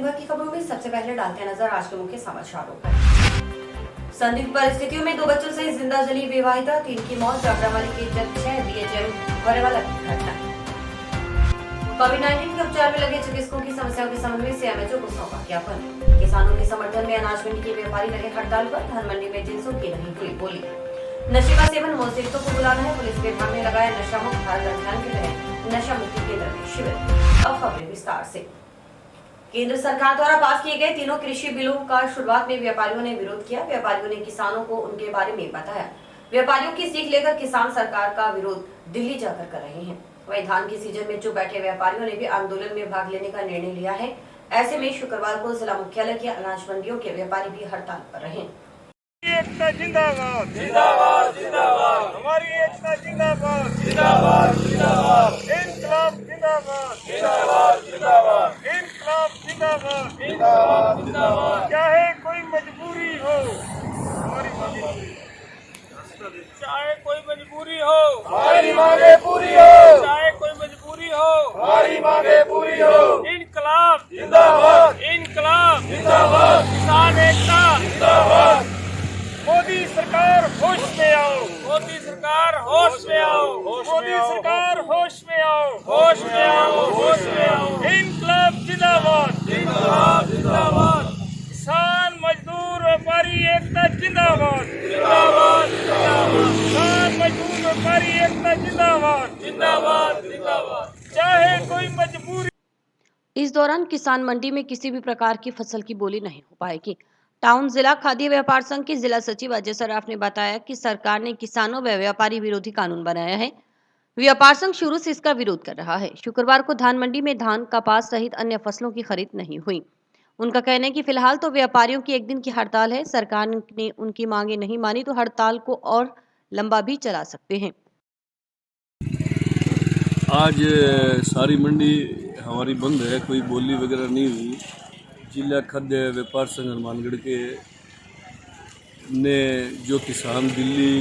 दिन भर की खबरों में सबसे पहले डालते हैं नजर आज के मुख्य समाचारों पर। संदिग्ध परिस्थितियों में 2 बच्चों सहित जिंदा जली विवाहिता, 3 की मौत, जाफराबादी के जब 6 बीएचएम घरेवाला की घटना। कोविड-19 के उपचार में लगे चिकित्सकों की समस्याओं के संबंध में सीएमएचओ को सौंपा ज्ञापन। किसानों के समर्थन में अनाज मंडी के व्यापारी रहे हड़ताल पर, धान मंडी में जिनसों की नहीं हुई बोली। नशे का सेवन मोहसितों को बुलाना है, पुलिस विभाग ने लगाया नशा मुक्त भारत अभियान के तहत नशा मुक्ति केंद्र में शिविर। अब खबरें विस्तार से। केंद्र सरकार द्वारा पास किए गए तीनों कृषि बिलों का शुरुआत में व्यापारियों ने विरोध किया। व्यापारियों ने किसानों को उनके बारे में बताया। व्यापारियों की सीख लेकर किसान सरकार का विरोध दिल्ली जाकर कर रहे हैं। वहीं धान के सीजन में चुप बैठे व्यापारियों ने भी आंदोलन में भाग लेने का निर्णय लिया है। ऐसे में शुक्रवार को जिला मुख्यालय की अनाज मंडियों के व्यापारी भी हड़ताल पर रहे। एकता जिंदाबाद जिंदाबाद जिंदाबाद, हमारी एकता जिंदाबाद जिंदाबाद जिंदाबाद, इंकलाब जिंदाबाद जिंदाबाद जिंदाबाद, इंकलाब जिंदाबाद जिंदाबाद जिंदाबाद। चाहे कोई मजबूरी हो, हमारी मांगे चाहे कोई मजबूरी हो, हमारी मांगे पूरी हो, चाहे कोई मजबूरी हो, हमारी मांगे पूरी हो। इंकलाब जिंदाबाद इंकलाब जिंदाबाद, किसान एकता जिंदाबाद। मोदी सरकार होश में आओ, मोदी सरकार होश में आओ, मोदी सरकार होश में आओ, होश में आओ, होश में आओ। इंकलाब जिंदाबाद जिंदाबाद जिंदाबाद, किसान मजदूर व्यापारी एकता जिंदाबाद जिंदाबाद जिंदाबाद, किसान मजदूर व्यापारी एकता जिंदाबाद जिंदाबाद जिंदाबाद, चाहे कोई मजबूरी। इस दौरान किसान मंडी में किसी भी प्रकार की फसल की बोली नहीं हो पाएगी। टाउन जिला खाद्य व्यापार संघ के जिला सचिव अजय सराफ ने बताया कि सरकार ने किसानों व व्यापारी विरोधी कानून बनाया है। व्यापार संघ शुरू से इसका विरोध कर रहा है। शुक्रवार को धान मंडी में धान, कपास सहित अन्य फसलों की खरीद नहीं हुई। उनका कहना है कि फिलहाल तो व्यापारियों की एक दिन की हड़ताल है। सरकार ने उनकी मांगे नहीं मानी तो हड़ताल को और लंबा भी चला सकते हैं। आज सारी मंडी हमारी बंद है, कोई बोली वगैरह नहीं हुई। जिला खाद्य व्यापार संघ हनुमानगढ़ के ने जो किसान दिल्ली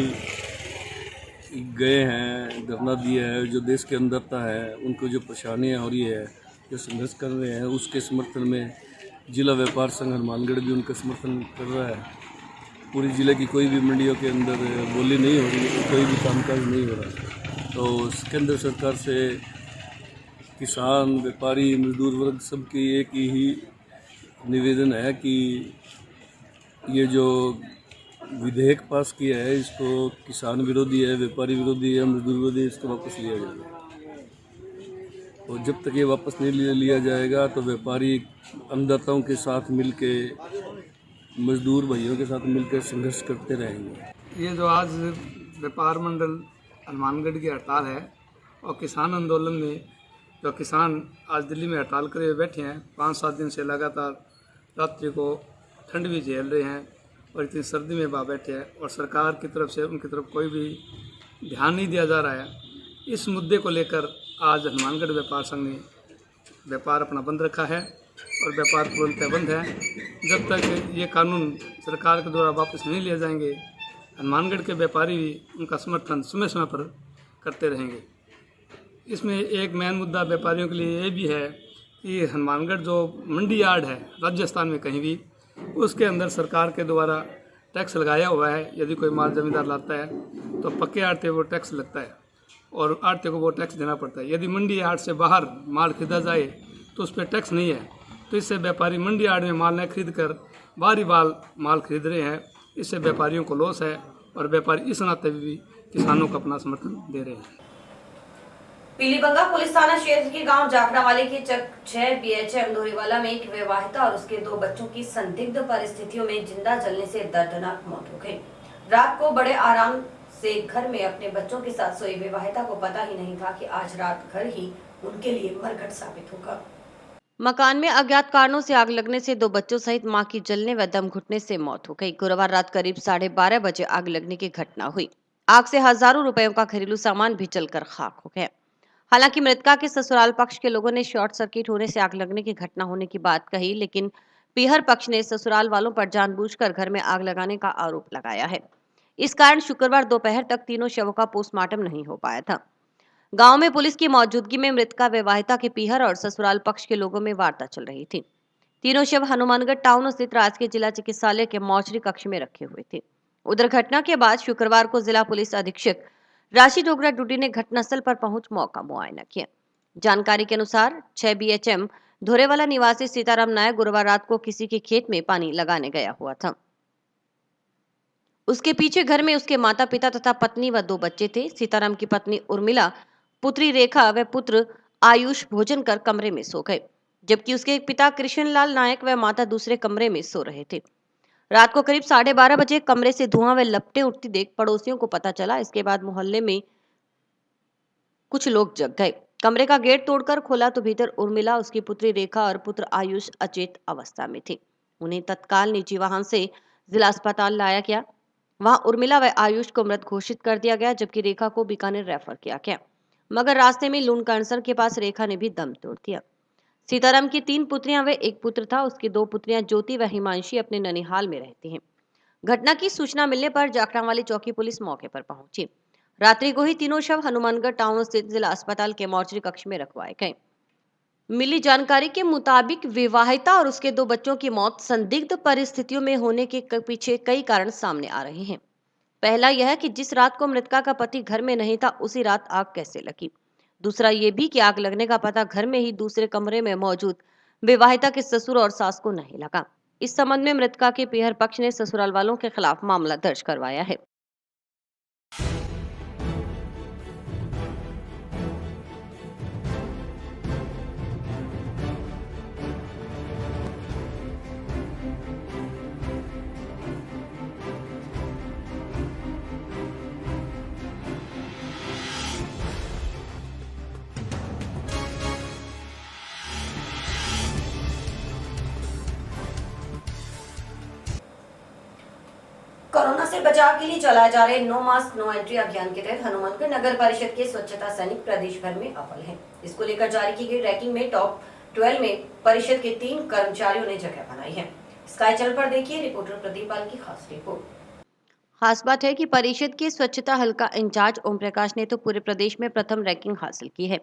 गए हैं, धरना दिया है, जो देश के अंदरता है, उनको जो परेशानियाँ हो रही है, जो संघर्ष कर रहे हैं, उसके समर्थन में जिला व्यापार संघ हनुमानगढ़ भी उनका समर्थन कर रहा है। पूरी जिले की कोई भी मंडियों के अंदर बोली नहीं हो रही, कोई भी कामकाज नहीं हो रहा। तो केंद्र सरकार से किसान, व्यापारी, मजदूर वर्ग सबकी एक ही निवेदन है कि ये जो विधेयक पास किया है, इसको किसान विरोधी है, व्यापारी विरोधी है, मजदूर विरोधी है, इसको वापस लिया जाएगा। और जब तक ये वापस नहीं लिया जाएगा तो व्यापारी अन्नदाताओं के साथ मिलके, मजदूर भाइयों के साथ मिलकर संघर्ष करते रहेंगे। ये जो आज व्यापार मंडल हनुमानगढ़ की हड़ताल है और किसान आंदोलन में जो किसान आज दिल्ली में हड़ताल करे हुए बैठे हैं, 5-7 दिन से लगातार रात्रि को ठंड भी झेल रहे हैं और इतनी सर्दी में वहाँ बैठे हैं और सरकार की तरफ से उनकी तरफ कोई भी ध्यान नहीं दिया जा रहा है। इस मुद्दे को लेकर आज हनुमानगढ़ व्यापार संघ ने व्यापार अपना बंद रखा है और व्यापार पूर्णतः बंद है। जब तक ये कानून सरकार के द्वारा वापस नहीं लिए जाएंगे, हनुमानगढ़ के व्यापारी भी उनका समर्थन समय समय पर करते रहेंगे। इसमें एक मेन मुद्दा व्यापारियों के लिए ये भी है कि हनुमानगढ़ जो मंडी यार्ड है राजस्थान में कहीं भी, उसके अंदर सरकार के द्वारा टैक्स लगाया हुआ है। यदि कोई माल जमींदार लाता है तो पक्के आड़ते वो टैक्स लगता है और आड़ते को वो टैक्स देना पड़ता है। यदि मंडी यार्ड से बाहर माल खरीदा जाए तो उस पर टैक्स नहीं है। तो इससे व्यापारी मंडी यार्ड में माल न खरीद कर बाहरी माल खरीद रहे हैं। इससे व्यापारियों को लॉस है और व्यापारी इस नाते भी किसानों को अपना समर्थन दे रहे हैं। पीलीबंगा पुलिस थाना क्षेत्र के गांव जाफरावाली के चक 6 बीएचएम धोरीवाला में एक विवाहिता और उसके 2 बच्चों की संदिग्ध परिस्थितियों में जिंदा जलने से दर्दनाक मौत हो गई। रात को बड़े आराम से घर में अपने बच्चों के साथ सोई विवाहिता को पता ही नहीं था कि आज रात घर ही उनके लिए मरघट साबित होगा। मकान में अज्ञात कारणों से आग लगने से 2 बच्चों सहित मां की जलने व दम घुटने से मौत हो गई। गुरुवार रात करीब 12:30 बजे आग लगने की घटना हुई। आग से हजारों रुपयों का घरेलू सामान भी जलकर खाक हो गया। हालांकि मृतका के ससुराल पक्ष के लोगों ने शॉर्ट सर्किट होने से आग लगने की घटना होने की बात कही, लेकिन पीहर पक्ष ने ससुराल वालों पर जानबूझकर घर में आग लगाने का आरोप लगाया है। इस कारण शुक्रवार दोपहर तक तीनों शवों का पोस्टमार्टम नहीं हो पाया था। गांव में पुलिस की मौजूदगी में मृतका विवाहिता के पीहर और ससुराल पक्ष के लोगों में वार्ता चल रही थी। तीनों शव हनुमानगढ़ टाउन स्थित राजकीय जिला चिकित्सालय के मॉर्चरी कक्ष में रखे हुए थे। उधर घटना के बाद शुक्रवार को जिला पुलिस अधीक्षक राशि डोगरा डूडी ने घटनास्थल पर पहुंच मौका मुआयना किया। जानकारी के अनुसार 6 BHM धोरेवाला निवासी सीताराम नायक गुरुवार रात को किसी के खेत में पानी लगाने गया हुआ था। उसके पीछे घर में उसके माता पिता तथा पत्नी व 2 बच्चे थे। सीताराम की पत्नी उर्मिला, पुत्री रेखा व पुत्र आयुष भोजन कर कमरे में सो गए, जबकि उसके पिता कृष्णलाल नायक व माता दूसरे कमरे में सो रहे थे। रात को करीब 12:30 बजे कमरे से धुआं व लपटें उठती देख पड़ोसियों को पता चला। इसके बाद मोहल्ले में कुछ लोग जग गए। कमरे का गेट तोड़कर खोला तो भीतर उर्मिला, उसकी पुत्री रेखा और पुत्र आयुष अचेत अवस्था में थे। उन्हें तत्काल निजी वाहन से जिला अस्पताल लाया गया। वहां उर्मिला व आयुष को मृत घोषित कर दिया गया, जबकि रेखा को बीकानेर रेफर किया गया, मगर रास्ते में लून कर्णसर के पास रेखा ने भी दम तोड़ दिया। सीताराम की 3 पुत्रियां व 1 पुत्र था। उसकी 2 पुत्रियां ज्योति व हिमांशी अपने ननिहाल में रहती हैं। घटना की सूचना मिलने पर जाखड़ावाली चौकी पुलिस मौके पर पहुंची। रात्रि को ही तीनों शव हनुमानगढ़ टाउन स्थित जिला अस्पताल के मॉर्चरी कक्ष में रखवाए गए। मिली जानकारी के मुताबिक विवाहिता और उसके 2 बच्चों की मौत संदिग्ध परिस्थितियों में होने के पीछे कई कारण सामने आ रहे हैं। पहला यह कि जिस रात को मृतका का पति घर में नहीं था, उसी रात आग कैसे लगी। दूसरा ये भी कि आग लगने का पता घर में ही दूसरे कमरे में मौजूद विवाहिता के ससुर और सास को नहीं लगा। इस संबंध में मृतका के पीहर पक्ष ने ससुराल वालों के खिलाफ मामला दर्ज करवाया है। कोरोना से बचाव के लिए चलाए जा रहे नो मास्क नो एंट्री अभियान के तहत हनुमानगढ़ नगर परिषद के स्वच्छता सैनिक प्रदेश भर में अव्वल हैं। इसको लेकर जारी की गई रैंकिंग में टॉप 12 में परिषद के 3 कर्मचारियों ने जगह बनाई है। स्काई चैनल पर देखिए रिपोर्टर प्रदीप पाल की खास रिपोर्ट। खास बात है कि परिषद के स्वच्छता हल का इंचार्ज ओम प्रकाश ने तो पूरे प्रदेश में प्रथम रैंकिंग हासिल की है।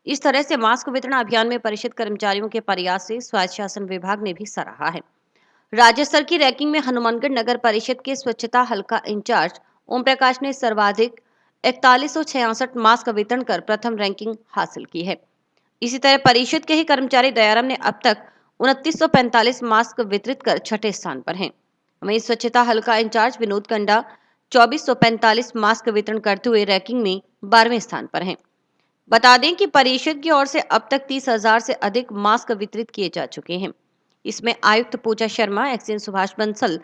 इस तरह से मास्क वितरण अभियान में परिषद कर्मचारियों के प्रयास से स्वायत्त शासन विभाग ने भी सराहा है। राज्य स्तर की रैंकिंग में हनुमानगढ़ नगर परिषद के स्वच्छता हल का इंचार्ज ओम प्रकाश ने सर्वाधिक 4166 मास्क वितरण कर प्रथम रैंकिंग हासिल की है। इसी तरह परिषद के ही कर्मचारी दयाराम ने अब तक 2945 मास्क वितरित कर 6ठे स्थान पर हैं। वहीं स्वच्छता हल का इंचार्ज विनोद कंडा 2445 मास्क वितरण करते हुए रैंकिंग में 12वें स्थान पर हैं। बता दें कि परिषद की ओर से अब तक 30,000 से अधिक मास्क वितरित किए जा चुके हैं। इसमें आयुक्त पूजा शर्मा, एक्सीएन सुभाष बंसल,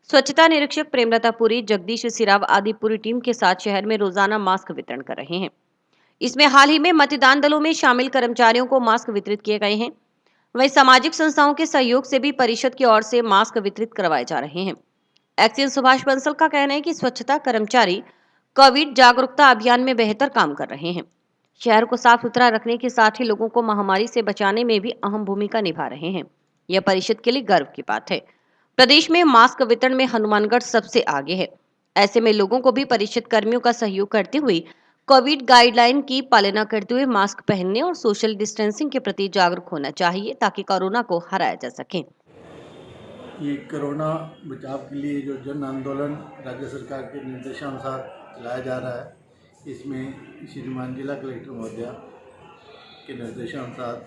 स्वच्छता निरीक्षक प्रेमलता पुरी, जगदीश सिराव आदि पूरी टीम के साथ शहर में रोजाना मास्क वितरण कर रहे हैं। इसमें हाल ही में मतदान दलों में शामिल कर्मचारियों को मास्क वितरित किए गए हैं। वहीं सामाजिक संस्थाओं के सहयोग से भी परिषद की ओर से मास्क वितरित करवाए जा रहे हैं। एक्सीएन सुभाष बंसल का कहना है कि स्वच्छता कर्मचारी कोविड जागरूकता अभियान में बेहतर काम कर रहे हैं। शहर को साफ सुथरा रखने के साथ ही लोगों को महामारी से बचाने में भी अहम भूमिका निभा रहे हैं। यह परिषद के लिए गर्व की बात है। प्रदेश में मास्क वितरण में हनुमानगढ़ सबसे आगे है। ऐसे में लोगों को भी परिषद कर्मियों का सहयोग करते हुए कोविड गाइडलाइन की पालना करते हुए मास्क पहनने और सोशल डिस्टेंसिंग के प्रति जागरूक होना चाहिए ताकि कोरोना को हराया जा सके। ये कोरोना बचाव के लिए जो जन आंदोलन राज्य सरकार के निर्देशानुसार चलाया जा रहा है, इसमें श्रीमान जिला कलेक्टर महोदया के निर्देशानुसार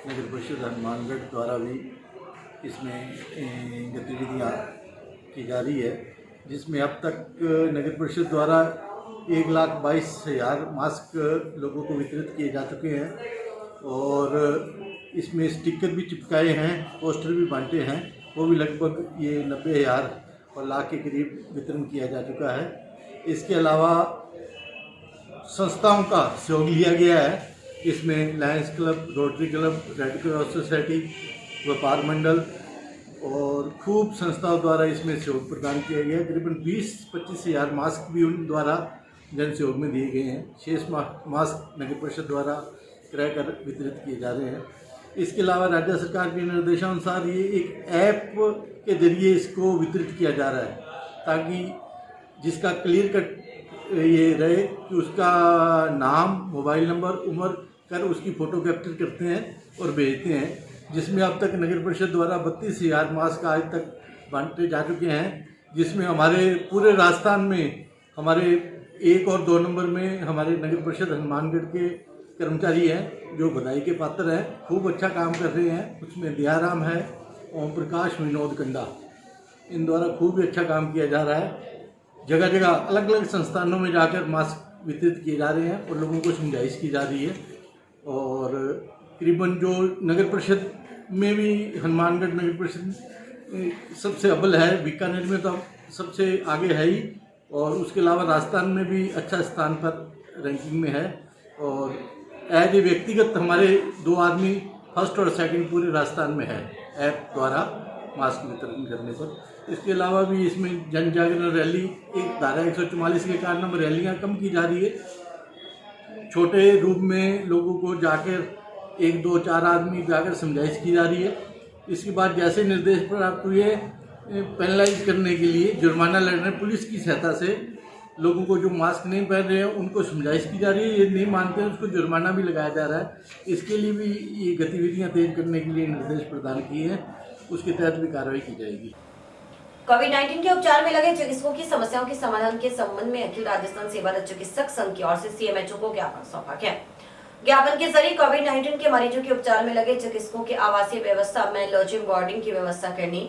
नगर परिषद हनुमानगढ़ द्वारा भी इसमें गतिविधियाँ की जा रही है, जिसमें अब तक नगर परिषद द्वारा 1,22,000 मास्क लोगों को वितरित किए जा चुके हैं और इसमें स्टिकर भी चिपकाए हैं, पोस्टर भी बांटे हैं, वो भी लगभग ये 90,000 और लाख के करीब वितरण किया जा चुका है। इसके अलावा संस्थाओं का सहयोग लिया गया है। इसमें Lions club, rotary club, red cross society, व्यापार मंडल और खूब संस्थाओं द्वारा इसमें सहयोग प्रदान किया गया है। करीबन 20-25,000 मास्क भी उन द्वारा जन सहयोग में दिए गए हैं। शेष मास्क नगर परिषद द्वारा क्रय कर वितरित किए जा रहे हैं। इसके अलावा राज्य सरकार के निर्देशानुसार ये एक ऐप के जरिए इसको वितरित किया जा रहा है, ताकि जिसका क्लियर कट ये रहे कि उसका नाम, मोबाइल नंबर, उम्र कर उसकी फ़ोटो कैप्चर करते हैं और भेजते हैं। जिसमें अब तक नगर परिषद द्वारा 32,000 मास्क आज तक बांटे जा चुके हैं, जिसमें हमारे पूरे राजस्थान में हमारे 1 और 2 नंबर में हमारे नगर परिषद हनुमानगढ़ के कर्मचारी हैं जो बधाई के पात्र हैं, खूब अच्छा काम कर रहे हैं। उसमें दयाराम है, ओम प्रकाश, विनोद कंडा, इन द्वारा खूब अच्छा काम किया जा रहा है। जगह जगह अलग अलग संस्थानों में जाकर मास्क वितरित किए जा रहे हैं और लोगों को समझाइश की जा रही है। और करीबन जो नगर परिषद में भी हनुमानगढ़ नगर परिषद सबसे अव्वल है, बीकानेर में तो सबसे आगे है ही, और उसके अलावा राजस्थान में भी अच्छा स्थान पर रैंकिंग में है। और एज ए व्यक्तिगत हमारे 2 आदमी फर्स्ट और सेकंड पूरे राजस्थान में है ऐप द्वारा मास्क वितरण करने पर। इसके अलावा भी इसमें जन जागरण रैली, एक धारा 144 के कारण अब रैलियाँ कम की जा रही है। छोटे रूप में लोगों को जाकर 1, 2, 4 आदमी जाकर समझाइश की जा रही है। इसके बाद जैसे निर्देश प्राप्त हुए पेनलाइज करने के लिए जुर्माना लड़ने पुलिस की सहायता से लोगों को जो मास्क नहीं पहन रहे हैं उनको समझाइश की जा रही है। ये नहीं मानते हैं उसको जुर्माना भी लगाया जा रहा है। इसके लिए भी ये गतिविधियां तेज करने के लिए निर्देश प्रदान किए हैं, उसके तहत भी कार्रवाई की जाएगी। कोविड-19 के उपचार में लगे चिकित्सकों की समस्याओं के समाधान के संबंध में अखिल राजस्थान सेवारत चिकित्सक संघ की ओर से सीएमएचओ को ज्ञापन सौंपा गया। ज्ञापन के जरिए कोविड-19 के मरीजों के उपचार में लगे चिकित्सकों की आवासीय व्यवस्था में लॉजिंग बोर्डिंग की व्यवस्था करनी,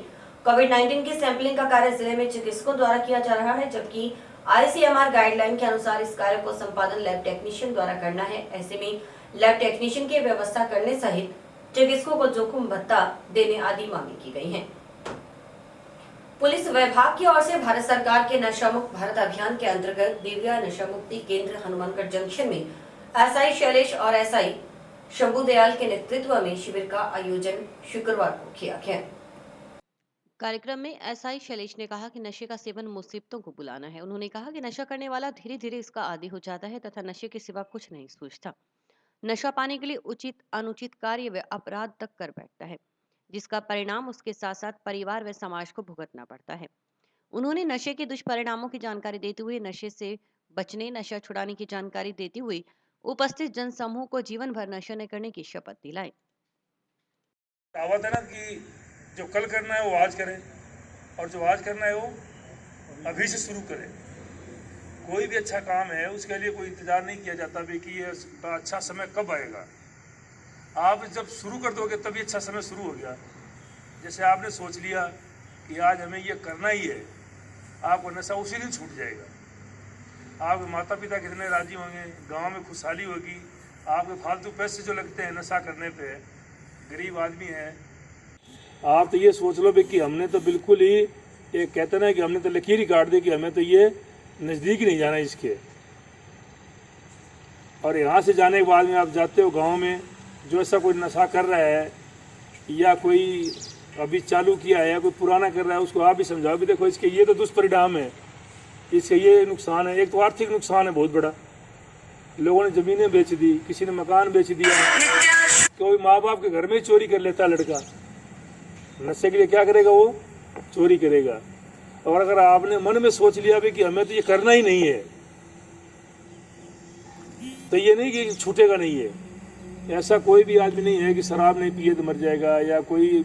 कोविड-19 की सैंपलिंग का कार्य जिले में चिकित्सकों द्वारा किया जा रहा है, जबकि आईसीएमआर गाइडलाइन के अनुसार इस कार्य को संपादन लैब टेक्नीशियन द्वारा करना है। ऐसे में लैब टेक्नीशियन की व्यवस्था करने सहित चिकित्सकों को जोखिम भत्ता देने आदि मांगे की गई हैं। पुलिस विभाग की ओर से भारत सरकार के नशा मुक्त भारत अभियान के अंतर्गत दिव्या नशा मुक्ति केंद्र हनुमानगढ़ जंक्शन में एसआई शैलेश और एसआई शंभू दयाल के नेतृत्व में शिविर का आयोजन शुक्रवार को किया गया। कार्यक्रम में एसआई शैलेश ने कहा कि नशे का सेवन मुसीबतों को बुलाना है। उन्होंने कहा कि नशा करने वाला धीरे धीरे इसका आदी हो जाता है तथा नशे के सिवा कुछ नहीं सोचता। नशा पाने के लिए उचित अनुचित कार्य व अपराध तक कर बैठता है, जिसका परिणाम उसके साथ साथ परिवार व समाज को भुगतना पड़ता है। उन्होंने नशे के दुष्परिणामों की जानकारी देते हुए नशे से बचने, नशा छुड़ाने की जानकारी देते हुए उपस्थित जनसमूह को जीवन भर नशा न करने की शपथ दिलाई। कहावत है ना कि जो कल करना है वो आज करें और जो आज करना है वो अभी से शुरू करें। कोई भी अच्छा काम है उसके लिए कोई इंतजार नहीं किया जाता भी कि ये अच्छा समय कब आएगा। आप जब शुरू कर दोगे तभी अच्छा समय शुरू हो गया। जैसे आपने सोच लिया कि आज हमें ये करना ही है, आपको नशा उसी दिन छूट जाएगा। आपके माता पिता कितने राजी होंगे, गांव में खुशहाली होगी। आपके फालतू पैसे जो लगते हैं नशा करने पे, गरीब आदमी है। आप तो ये सोच लो भी कि हमने तो बिल्कुल ही ये कहते ना कि हमने तो लकीर ही काट दी कि हमें तो ये नज़दीक ही नहीं जाना इसके। और यहाँ से जाने के बाद में आप जाते हो गांव में, जो ऐसा कोई नशा कर रहा है या कोई अभी चालू किया है या कोई पुराना कर रहा है, उसको आप भी समझाओ भी देखो इसके ये तो दुष्परिणाम है, इसके ये नुकसान है। एक तो आर्थिक नुकसान है बहुत बड़ा, लोगों ने ज़मीनें बेच दी, किसी ने मकान बेच दिया, कोई माँ बाप के घर में ही चोरी कर लेता है लड़का। नशे के लिए क्या करेगा, वो चोरी करेगा। और अगर आपने मन में सोच लिया भी कि हमें तो ये करना ही नहीं है, तो ये नहीं कि छूटेगा नहीं है। ऐसा कोई भी आदमी नहीं है कि शराब नहीं पिए तो मर जाएगा या कोई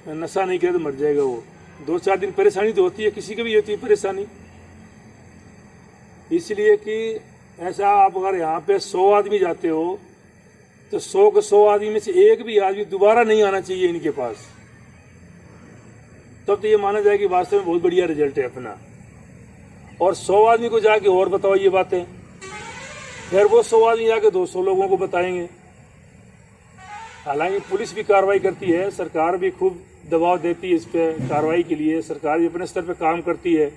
नशा नहीं करे तो मर जाएगा। वो 2-4 दिन परेशानी तो होती है, किसी की भी होती है परेशानी। इसलिए कि ऐसा आप अगर यहाँ पे 100 आदमी जाते हो तो 100 के 100 आदमी में से एक भी आदमी दोबारा नहीं आना चाहिए इनके पास, तब तो ये माना जाए कि वास्तव में बहुत बढ़िया रिजल्ट है अपना। और 100 आदमी को जाके और बताओ ये बातें, फिर वो 100 आदमी जाके 200 लोगों को बताएंगे। हालांकि पुलिस भी कार्रवाई करती है, सरकार भी खूब दबाव देती है इस पर कार्रवाई के लिए, सरकार भी अपने स्तर पर काम करती है,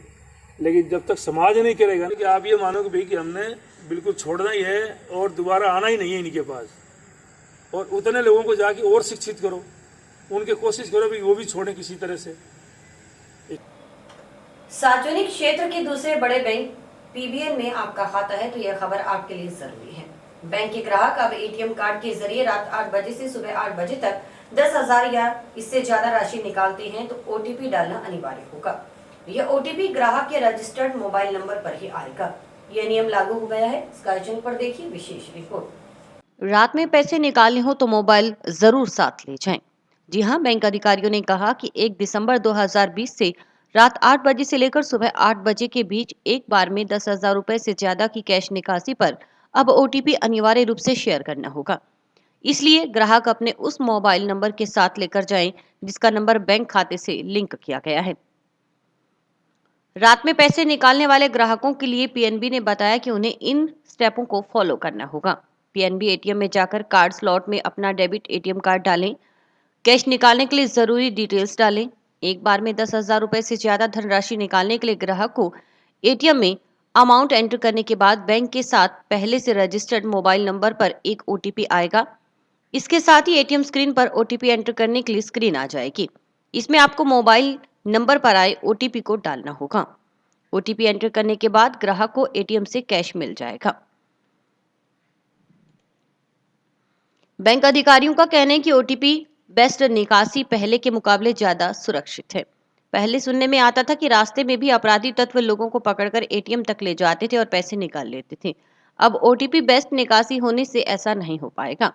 लेकिन जब तक समाज नहीं करेगा कि आप ये मानो कि भाई कि हमने बिल्कुल छोड़ना ही है और दोबारा आना ही नहीं है इनके पास, और उतने लोगों को जाके और शिक्षित करो, उनके कोशिश करो भी वो भी छोड़ें किसी तरह से। सार्वजनिक क्षेत्र के दूसरे बड़े बैंक पीबीएन में आपका खाता है तो यह खबर आपके लिए जरूरी है। बैंक के ग्राहक अब एटीएम कार्ड के जरिए रात 8 बजे से सुबह 8 बजे तक 10,000 या इससे ज्यादा राशि निकालते हैं तो ओटीपी डालना अनिवार्य होगा। यह ओटीपी ग्राहक के रजिस्टर्ड मोबाइल नंबर पर ही आएगा। यह नियम लागू हो गया है। स्काई चैनल पर देखिए विशेष रिपोर्ट। रात में पैसे निकालने हो तो मोबाइल जरूर साथ ले जाएं। जी हां, बैंक अधिकारियों ने कहा कि 1 दिसंबर 2020 से रात 8 बजे से लेकर सुबह 8 बजे के बीच एक बार में 10,000 रुपए से ज्यादा की कैश निकासी पर अब ओटीपी अनिवार्य रूप से शेयर करना होगा। इसलिए ग्राहक अपने उस मोबाइल नंबर के साथ लेकर जाएं जिसका नंबर बैंक खाते से लिंक किया गया है। रात में पैसे निकालने वाले ग्राहकों के लिए पीएनबी ने बताया कि उन्हें इन स्टेपों को फॉलो करना होगा। पीएनबी एटीएम में जाकर कार्ड स्लॉट में अपना डेबिट एटीएम कार्ड डालें। कैश निकालने के लिए जरूरी डिटेल्स डालें। एक बार में 10,000 रुपए से ज्यादा धनराशि निकालने के लिए ग्राहक को एटीएम में अमाउंट एंटर करने के बाद बैंक के साथ पहले से रजिस्टर्ड मोबाइल नंबर पर एक ओटीपी आएगा। इसके साथ ही एटीएम स्क्रीन पर ओटीपी एंटर करने के लिए स्क्रीन आ जाएगी। इसमें आपको मोबाइल नंबर पर आए ओटीपी को डालना होगा। ओटीपी एंटर करने के बाद ग्राहक को एटीएम से कैश मिल जाएगा। बैंक अधिकारियों का कहना है कि ओटीपी बेस्ट निकासी पहले के मुकाबले ज्यादा सुरक्षित है। पहले सुनने में आता था कि रास्ते में भी अपराधी तत्व लोगों को पकड़कर एटीएम तक ले जाते थे और पैसे निकाल लेते थे। अब ओटीपी बेस्ट निकासी होने से ऐसा नहीं हो पाएगा।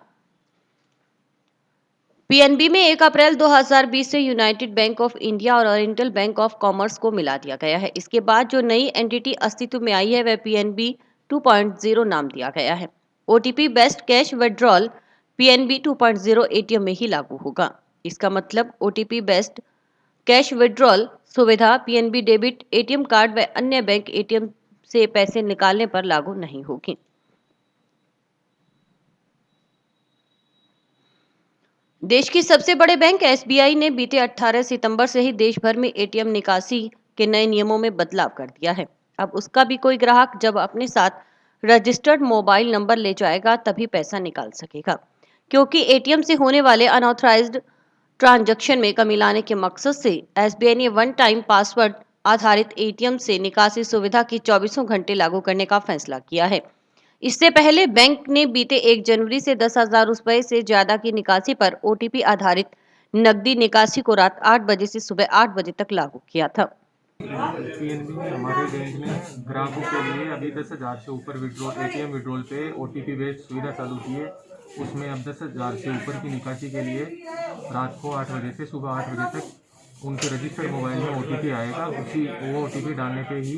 पीएनबी में 1 अप्रैल 2020 से यूनाइटेड बैंक ऑफ इंडिया और ओरिएंटल बैंक ऑफ कॉमर्स को मिला दिया गया है। इसके बाद जो नई एंटिटी अस्तित्व में आई है वह पीएनबी 2.0 नाम दिया गया है। OTP best cash withdrawal PNB 2.0 ATM में ही लागू होगा। इसका मतलब ओटीपी बेस्ट कैश विड्रॉल सुविधा पीएनबी डेबिट एटीएम कार्ड व अन्य बैंक एटीएम से पैसे निकालने पर लागू नहीं होगी। देश की सबसे बड़े बैंक एसबीआई ने बीते 18 सितंबर से ही देश भर में एटीएम निकासी के नए नियमों में बदलाव कर दिया है। अब उसका भी कोई ग्राहक जब अपने साथ रजिस्टर्ड मोबाइल नंबर ले जाएगा तभी पैसा निकाल सकेगा, क्योंकि एटीएम से होने वाले अनऑथराइज्ड ट्रांजैक्शन में कमी लाने के मकसद से एसबीआई ने वन टाइम पासवर्ड आधारित एटीएम से निकासी सुविधा की 24 घंटे लागू करने का फैसला किया है। इससे पहले बैंक ने बीते 1 जनवरी से 10,000 रुपए से ज्यादा की निकासी पर ओटीपी आधारित नकदी निकासी को रात 8 बजे से सुबह 8 बजे तक लागू किया था। पीएनबी ने हमारे बैंक में ग्राहकों के लिए अभी 10,000 से ऊपर एटीएम विड्रॉल पे ओटीपी बेस्ड सुविधा चालू की है। उसमें अब 10,000 से ऊपर की निकासी के लिए रात को 8 बजे से सुबह 8 बजे तक उनके रजिस्टर्ड मोबाइल में ओटीपी आएगा। वो ओटीपी डालने पे ही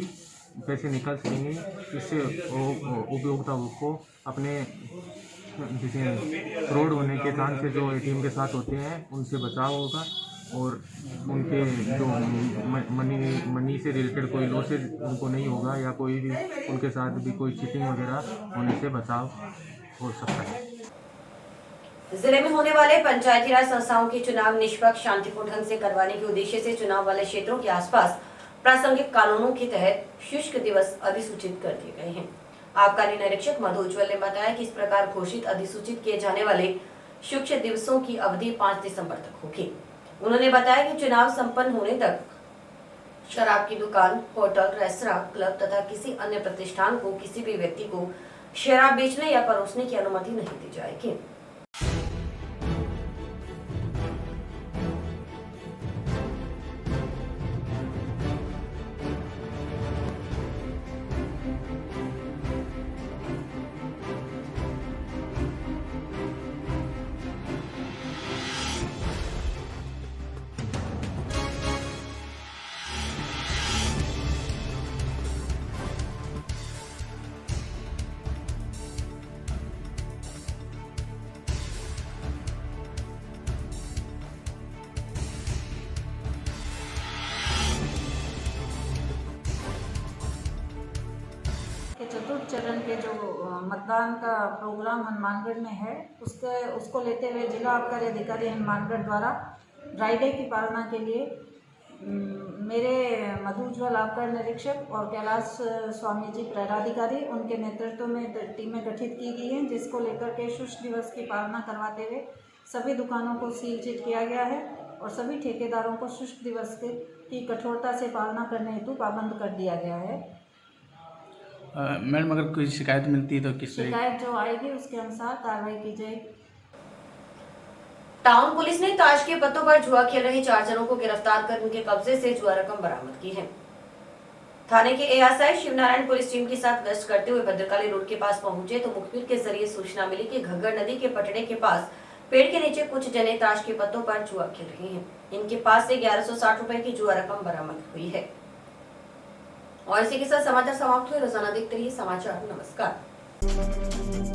पैसे निकाल सकेंगे। इससे उपभोक्ता को अपने जैसे फ्रॉड होने के चांसेस जो एटीएम के साथ होते हैं उनसे बचाव होगा और उनके जो मनी से रिलेटेड कोई लॉसेज उनको नहीं होगा या कोई भी उनके साथ भी कोई चीटिंग वगैरह होने से बचाव हो सकता है। जिले में होने वाले पंचायती राज संस्थाओं के चुनाव निष्पक्ष शांतिपूर्ण ढंग से करवाने के उद्देश्य से चुनाव वाले क्षेत्रों के आसपास प्रासंगिक कानूनों के तहत शुष्क दिवस अधिसूचित कर दिए गए हैं। आबकारी निरीक्षक मधु उज्ज्वल ने बताया कि इस प्रकार घोषित अधिसूचित किए जाने वाले शुष्क दिवसों की अवधि 5 दिसंबर तक होगी। उन्होंने बताया कि चुनाव संपन्न होने तक शराब की दुकान, होटल, रेस्तरां, क्लब तथा किसी अन्य प्रतिष्ठान को किसी भी व्यक्ति को शराब बेचने या परोसने की अनुमति नहीं दी जाएगी। चतुर्थ चरण के जो मतदान का प्रोग्राम हनुमानगढ़ में है उसको लेते हुए जिला आबकारी अधिकारी हनुमानगढ़ द्वारा ड्राई डे की पालना के लिए मेरे मधु उज्ज्वल आबकारी निरीक्षक और कैलाश स्वामी जी प्रहराधिकारी उनके नेतृत्व में टीमें गठित की गई हैं, जिसको लेकर के शुष्क दिवस की पालना करवाते हुए सभी दुकानों को सील चिट किया गया है और सभी ठेकेदारों को शुष्क दिवस की कठोरता से पालना करने हेतु पाबंद कर दिया गया है। मैडम, अगर कोई शिकायत मिलती है तो किस शिकायत जो आएगी उसके अनुसार कार्रवाई की जाएगी। टाउन पुलिस ने ताश के पत्तों पर जुआ खेल रहे 4 जनों को गिरफ्तार कर उनके कब्जे से जुआ रकम बरामद की है। थाने के एएसआई शिवनारायण पुलिस टीम के साथ गश्त करते हुए भद्रकाली रोड के पास पहुंचे तो मुखबिर के जरिए सूचना मिली कि घग्गर नदी के पटड़े के पास पेड़ के नीचे कुछ जने ताश के पत्तों पर जुआ खेल रहे हैं। इनके पास से 1160 रुपए की जुआ रकम बरामद हुई है। और इसी के साथ समाचार समाप्त हुए। रोजाना देखते रहिए समाचार। नमस्कार।